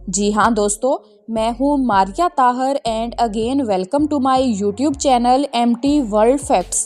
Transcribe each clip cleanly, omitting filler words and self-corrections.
जी हाँ दोस्तों, मैं हूँ Maria Tahir and again welcome to my YouTube channel MT world facts.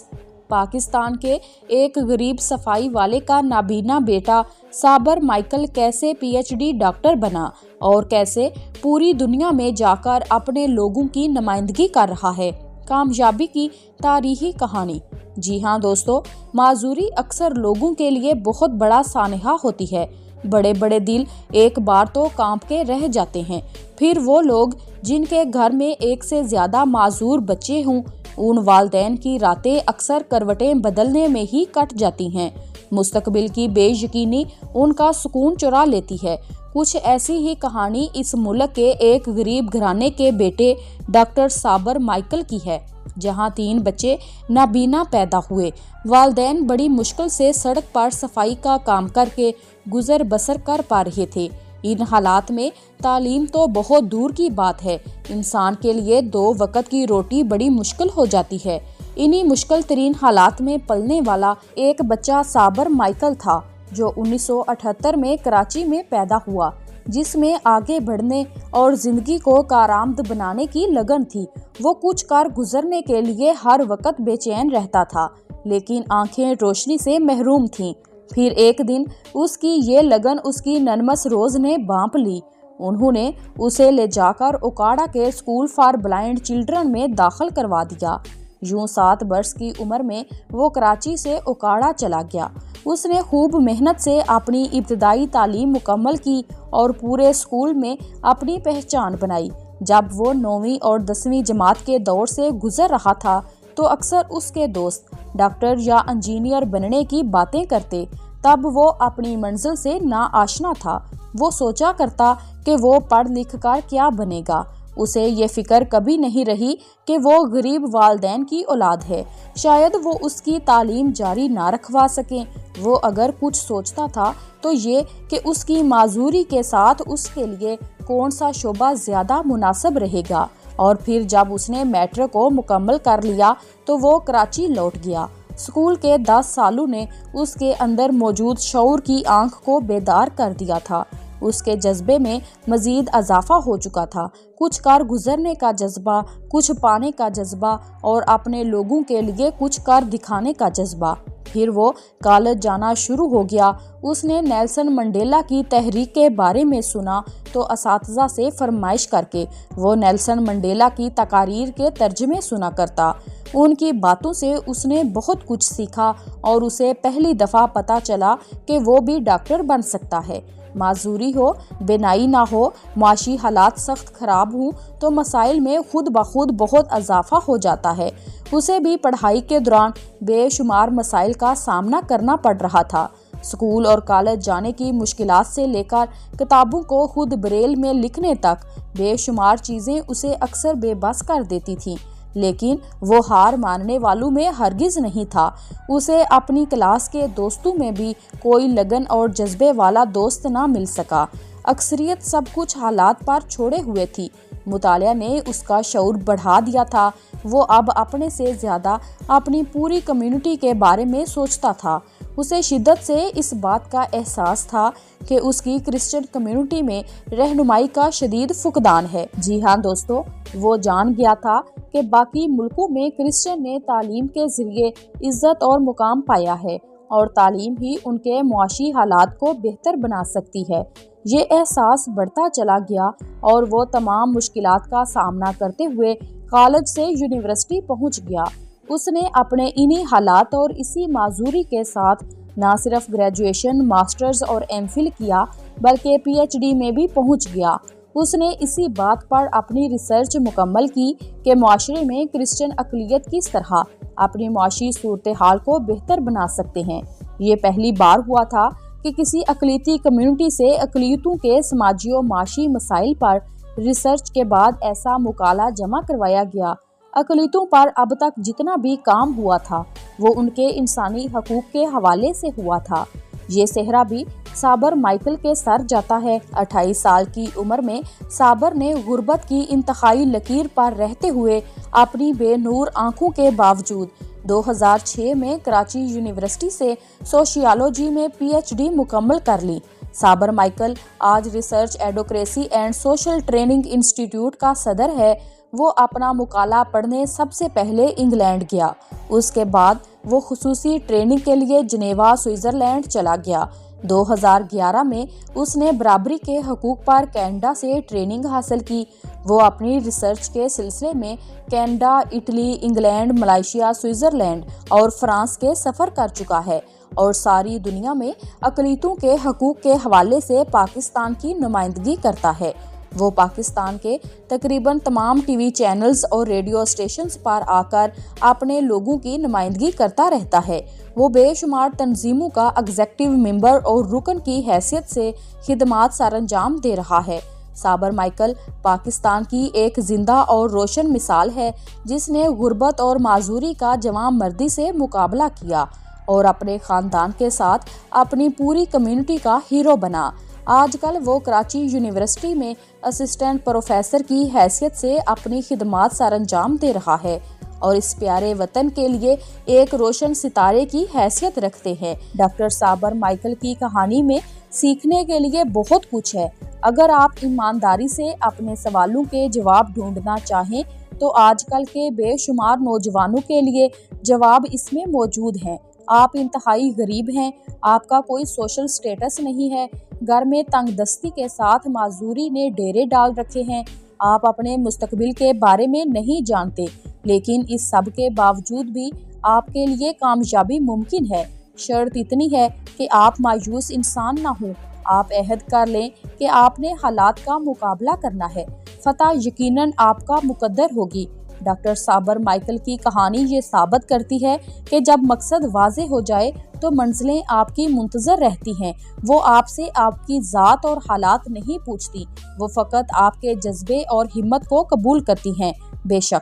Pakistan के एक गरीब सफाई वाले का नाबीना बेटा साबर माइकल कैसे पीएचडी डॉक्टर बना और कैसे पूरी दुनिया में जाकर अपने लोगों की नुमाइंदगी कर रहा है। कामयाबी की तारीखी कहानी। जी हाँ दोस्तों, माजूरी अक्सर लोगों के लिए बहुत बड़ा सानहा होती है। बड़े बड़े दिल एक बार तो कांप के रह जाते हैं। फिर वो लोग जिनके घर में एक से ज्यादा माजूर बच्चे हों, उन वालदैन की रातें अक्सर करवटें बदलने में ही कट जाती हैं। मुस्तकबिल की बेयकीनी उनका सुकून चुरा लेती है। कुछ ऐसी ही कहानी इस मुल्क के एक गरीब घराने के बेटे डॉक्टर साबर माइकल की है, जहां 3 बच्चे नाबीना पैदा हुए। वालदैन बड़ी मुश्किल से सड़क पर सफाई का काम करके गुजर बसर कर पा रहे थे। इन हालात में तालीम तो बहुत दूर की बात है, इंसान के लिए 2 वक्त की रोटी बड़ी मुश्किल हो जाती है। इन्हीं मुश्किल तरीन हालात में पलने वाला एक बच्चा साबर माइकल था, जो 1978 में कराची में पैदा हुआ, जिसमें आगे बढ़ने और जिंदगी को कारआमद बनाने की लगन थी। वो कुछ कर गुजरने के लिए हर वक्त बेचैन रहता था, लेकिन आंखें रोशनी से महरूम थीं। फिर एक दिन उसकी ये लगन उसकी नन्मस रोज ने बांप ली। उन्होंने उसे ले जाकर ओकाड़ा के स्कूल फॉर ब्लाइंड चिल्ड्रन में दाखिल करवा दिया। यूं 7 वर्ष की उम्र में वो कराची से ओकाड़ा चला गया। उसने खूब मेहनत से अपनी इब्तदाई तालीम मुकम्मल की और पूरे स्कूल में अपनी पहचान बनाई। जब वो 9वीं और 10वीं जमात के दौर से गुजर रहा था, तो अक्सर उसके दोस्त डॉक्टर या इंजीनियर बनने की बातें करते। तब वो अपनी मंजिल से नाआशना था। वो सोचा करता कि वो पढ़ लिख कर क्या बनेगा। उसे ये फिक्र कभी नहीं रही कि वो गरीब वालदैन की औलाद है, शायद वो उसकी तालीम जारी ना रखवा सकें। वो अगर कुछ सोचता था तो ये कि उसकी माजूरी के साथ उसके लिए कौन सा शोबा ज्यादा मुनासिब रहेगा। और फिर जब उसने मैट्रिक को मुकम्मल कर लिया तो वो कराची लौट गया। स्कूल के 10 सालों ने उसके अंदर मौजूद शऊर की आंख को बेदार कर दिया था। उसके जज्बे में मजीद इजाफा हो चुका था। कुछ कर गुजरने का जज्बा, कुछ पाने का जज्बा और अपने लोगों के लिए कुछ कर दिखाने का जज्बा। फिर वो कॉलेज जाना शुरू हो गया। उसने नेल्सन मंडेला की तहरीक के बारे में सुना तो असातिज़ा से फरमाइश करके वो नेल्सन मंडेला की तकारीर के तर्जमे सुना करता। उनकी बातों से उसने बहुत कुछ सीखा और उसे पहली दफ़ा पता चला कि वो भी डॉक्टर बन सकता है। माजूरी हो, बेनाई ना हो, माशी हालात सख्त खराब हों तो मसाइल में खुद ब खुद बहुत इजाफा हो जाता है। उसे भी पढ़ाई के दौरान बेशुमार मसाइल का सामना करना पड़ रहा था। स्कूल और कॉलेज जाने की मुश्किलात से लेकर किताबों को खुद ब्रेल में लिखने तक बेशुमार चीज़ें उसे अक्सर बेबस कर देती थीं। लेकिन वो हार मानने वालों में हरगिज नहीं था। उसे अपनी क्लास के दोस्तों में भी कोई लगन और जज्बे वाला दोस्त ना मिल सका। अक्सरियत सब कुछ हालात पर छोड़े हुए थी। मुतालिया ने उसका शऊर बढ़ा दिया था। वो अब अपने से ज़्यादा अपनी पूरी कम्युनिटी के बारे में सोचता था। उसे शिद्दत से इस बात का एहसास था कि उसकी क्रिश्चियन कम्युनिटी में रहनुमाई का शदीद फुकदान है। जी हाँ दोस्तों, वो जान गया था कि बाकी मुल्कों में क्रिश्चियन ने तालीम के ज़रिए इज़्ज़त और मुकाम पाया है और तालीम ही उनके मुआशी हालात को बेहतर बना सकती है। ये एहसास बढ़ता चला गया और वो तमाम मुश्किलात का सामना करते हुए कॉलेज से यूनिवर्सिटी पहुंच गया। उसने अपने इन्हीं हालात और इसी माजूरी के साथ न सिर्फ ग्रेजुएशन, मास्टर्स और एमफिल किया, बल्कि पीएचडी में भी पहुंच गया। उसने इसी बात पर अपनी रिसर्च मुकम्मल की कि माशरे में क्रिश्चियन अक़लियत किस तरह अपनी माशी सूरत हाल को बेहतर बना सकते हैं। ये पहली बार हुआ था कि किसी अक़लियती कम्युनिटी से अक़लियतों के समाजी और माशी मसाइल पर रिसर्च के बाद ऐसा मुकाला जमा करवाया गया। अक़लियतों पर अब तक जितना भी काम हुआ था वो उनके इंसानी हकूक़ के हवाले से हुआ था। ये सेहरा भी साबर माइकल के सर जाता है। 28 साल की उम्र में साबर ने गुर्बत की इंतहाई लकीर पर रहते हुए अपनी बेनूर आंखों के बावजूद 2006 में कराची यूनिवर्सिटी से सोशियोलॉजी में पीएचडी मुकम्मल कर ली। صابر مائیکل آج research advocacy and social training institute کا صدر ہے۔ وہ اپنا مقالہ پڑھنے سب سے پہلے انگلینڈ گیا۔ اس کے بعد وہ خصوصی ٹریننگ کے لیے جنیوا، سوئٹزرلینڈ چلا گیا۔ 2011 میں اس نے برابری کے حقوق پر کینیڈا سے ٹریننگ حاصل کی۔ وہ اپنی ریسرچ کے سلسلے میں Canada, Italy, England, Malaysia, Switzerland اور فرانس کے سفر کر چکا ہے اور ساری دنیا میں اقلیتوں کے حقوق کے حوالے سے پاکستان کی نمائندگی کرتا ہے۔ وہ پاکستان کے تقریباً تمام ٹی وی چینلز اور ریڈیو اسٹیشنز پر آ کر اپنے لوگوں کی نمائندگی کرتا رہتا ہے۔ وہ بے شمار تنظیموں کا ایگزیکٹو ممبر اور رکن کی حیثیت سے خدمات سر انجام دے رہا ہے۔ صابر مائیکل پاکستان کی ایک زندہ اور روشن مثال ہے جس نے غربت اور معذوری کا جواں مردی سے مقابلہ کیا اور اپنے خاندان کے ساتھ اپنی پوری کمیونٹی کا ہیرو بنا۔ آج کل وہ کراچی یونیورسٹی میں اسسٹنٹ پروفیسر کی حیثیت سے اپنی خدمات سر انجام دے رہا ہے اور اس پیارے وطن کے لیے ایک روشن ستارے کی حیثیت رکھتے ہیں۔ ڈاکٹر صابر مائیکل کی کہانی میں سیکھنے کے لیے بہت کچھ ہے۔ اگر آپ ایمانداری سے اپنے سوالوں کے جواب ڈھونڈنا چاہیں تو آج کل کے بے شمار نوجوانوں کے لیے جواب اس میں موجود ہیں۔ آپ انتہائی غریب ہیں، آپ کا کوئی سوشل سٹیٹس نہیں ہے، گھر میں تنگ دستی کے ساتھ معذوری نے ڈیرے ڈال رکھے ہیں، آپ اپنے مستقبل کے بارے میں نہیں جانتے، لیکن اس سب کے باوجود بھی آپ کے لیے کامیابی ممکن ہے۔ شرط اتنی ہے کہ آپ مایوس انسان نہ ہوں۔ آپ عہد کر لیں کہ آپ نے حالات کا مقابلہ کرنا ہے، فتح یقیناً آپ کا مقدر ہوگی۔ ڈاکٹر صابر مائیکل کی کہانی یہ ثابت کرتی ہے کہ جب مقصد واضح ہو جائے تو منزلیں آپ کی منتظر رہتی ہیں۔ وہ آپ سے آپ کی ذات اور حالات نہیں پوچھتی، وہ فقط آپ کے جذبے اور ہمت کو قبول کرتی ہیں۔ بے شک